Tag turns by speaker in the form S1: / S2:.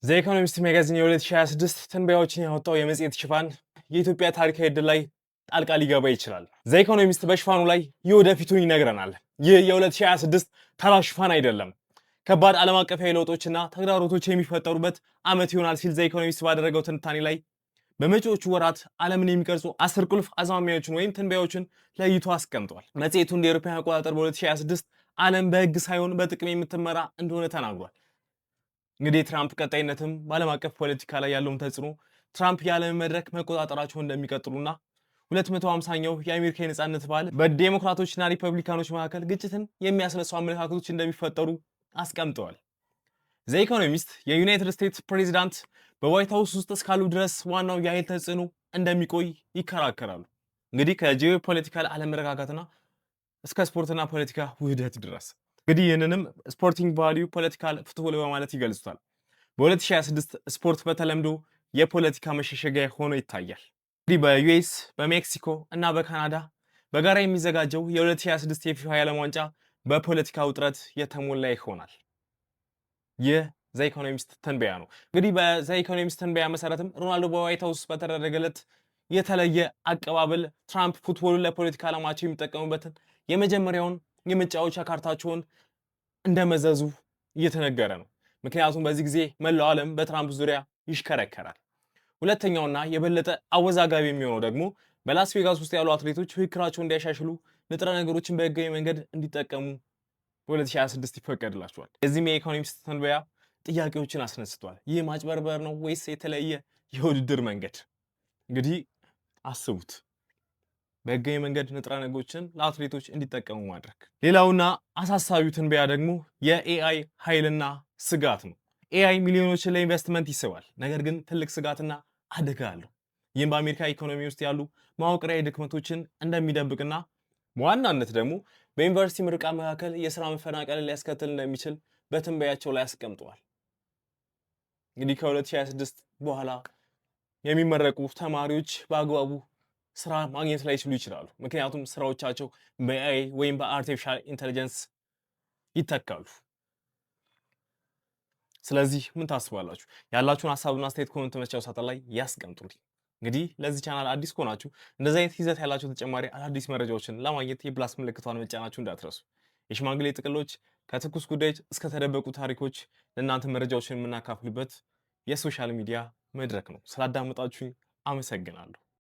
S1: ዘ ኢኮኖሚስት magazine የ2026 ትንበያዎችን ያወጣው የመጽሔት ሽፋን የኢትዮጵያ ታሪካዊ ዕድል ላይ ጣልቃ ሊገባ ይችላል። ዘ ኢኮኖሚስት በሽፋኑ ላይ የወደፊቱን ይነግረናል። ይህ የ2026 ተራ ሽፋን አይደለም፣ ከባድ ዓለም አቀፋዊ ለውጦችና ተግዳሮቶች የሚፈጠሩበት ዓመት ይሆናል ሲል ዘ ኢኮኖሚስት ባደረገው ትንታኔ ላይ በመጪዎቹ ወራት ዓለምን የሚቀርጹ 10 ቁልፍ አዝማሚያዎችን ወይም ትንበያዎችን ለይቶ አስቀምጧል። መጽሔቱ እንደ አውሮፓውያን አቆጣጠር በ2026 ዓለም በሕግ ሳይሆን በጥቅም የምትመራ እንደሆነ ተናግሯል። እንግዲህ የትራምፕ ቀጣይነትም በዓለም አቀፍ ፖለቲካ ላይ ያለውን ተጽዕኖ ትራምፕ የዓለምን መድረክ መቆጣጠራቸውን እንደሚቀጥሉና 250ኛው የአሜሪካ የነጻነት በዓል በዴሞክራቶችና ሪፐብሊካኖች መካከል ግጭትን የሚያስነሱ አመለካከቶች እንደሚፈጠሩ አስቀምጠዋል። ዘ ኢኮኖሚስት የዩናይትድ ስቴትስ ፕሬዚዳንት በዋይት ሃውስ ውስጥ እስካሉ ድረስ ዋናው የኃይል ተጽዕኖ እንደሚቆይ ይከራከራሉ። እንግዲህ ከጂኦ ፖለቲካል አለመረጋጋትና እስከ ስፖርትና ፖለቲካ ውህደት ድረስ እንግዲህ ይህንንም ስፖርቲንግ ቫልዩ ፖለቲካል ፉትቦል በማለት ይገልጹታል። በ2026 ስፖርት በተለምዶ የፖለቲካ መሸሸጊያ ሆኖ ይታያል። እንግዲህ በዩኤስ በሜክሲኮ እና በካናዳ በጋራ የሚዘጋጀው የ2026 የፊፋ የዓለም ዋንጫ በፖለቲካ ውጥረት የተሞላ ይሆናል። ይህ ዘ ኢኮኖሚስት ትንበያ ነው። እንግዲህ በዘ ኢኮኖሚስት ትንበያ መሰረትም ሮናልዶ በዋይት ሃውስ በተደረገለት የተለየ አቀባበል ትራምፕ ፉትቦሉን ለፖለቲካ ዓላማቸው የሚጠቀሙበትን የመጀመሪያውን የመጫወቻ ካርታቸውን እንደመዘዙ እየተነገረ ነው። ምክንያቱም በዚህ ጊዜ መላው ዓለም በትራምፕ ዙሪያ ይሽከረከራል። ሁለተኛውና የበለጠ አወዛጋቢ የሚሆነው ደግሞ በላስ ቬጋስ ውስጥ ያሉ አትሌቶች ፍክክራቸውን እንዲያሻሽሉ ንጥረ ነገሮችን በህጋዊ መንገድ እንዲጠቀሙ በ2026 ይፈቀድላቸዋል። የዚህም የኢኮኖሚስት ትንበያ ጥያቄዎችን አስነስቷል። ይህ ማጭበርበር ነው ወይስ የተለየ የውድድር መንገድ? እንግዲህ አስቡት፣ በህጋዊ መንገድ ንጥረ ነገሮችን ለአትሌቶች እንዲጠቀሙ ማድረግ። ሌላውና አሳሳቢው ትንበያ ደግሞ የኤአይ ኃይልና ስጋት ነው። ኤአይ ሚሊዮኖችን ለኢንቨስትመንት ይስባል፣ ነገር ግን ትልቅ ስጋትና አደጋ አለው። ይህም በአሜሪካ ኢኮኖሚ ውስጥ ያሉ መዋቅራዊ ድክመቶችን እንደሚደብቅና በዋናነት ደግሞ በዩኒቨርሲቲ ምርቃት መካከል የስራ መፈናቀልን ሊያስከትል እንደሚችል በትንበያቸው ላይ አስቀምጠዋል። እንግዲህ ከ2026 በኋላ የሚመረቁ ተማሪዎች በአግባቡ ስራ ማግኘት ላይችሉ ይችላሉ። ምክንያቱም ስራዎቻቸው በኤአይ ወይም በአርቲፊሻል ኢንተለጀንስ ይተካሉ። ስለዚህ ምን ታስባላችሁ? ያላችሁን ሀሳብና አስተያየት ኮሜንት መስጫው ሳጥን ላይ ያስቀምጡልኝ። እንግዲህ ለዚህ ቻናል አዲስ ከሆናችሁ እንደዚህ አይነት ይዘት ያላችሁ ተጨማሪ አዳዲስ መረጃዎችን ለማግኘት የፕላስ ምልክቷን መጫናችሁ እንዳትረሱ። የሽማግሌ ጥቅሎች ከትኩስ ጉዳዮች እስከ ተደበቁ ታሪኮች ለእናንተ መረጃዎችን የምናካፍልበት የሶሻል ሚዲያ መድረክ ነው። ስላዳመጣችሁኝ አመሰግናለሁ።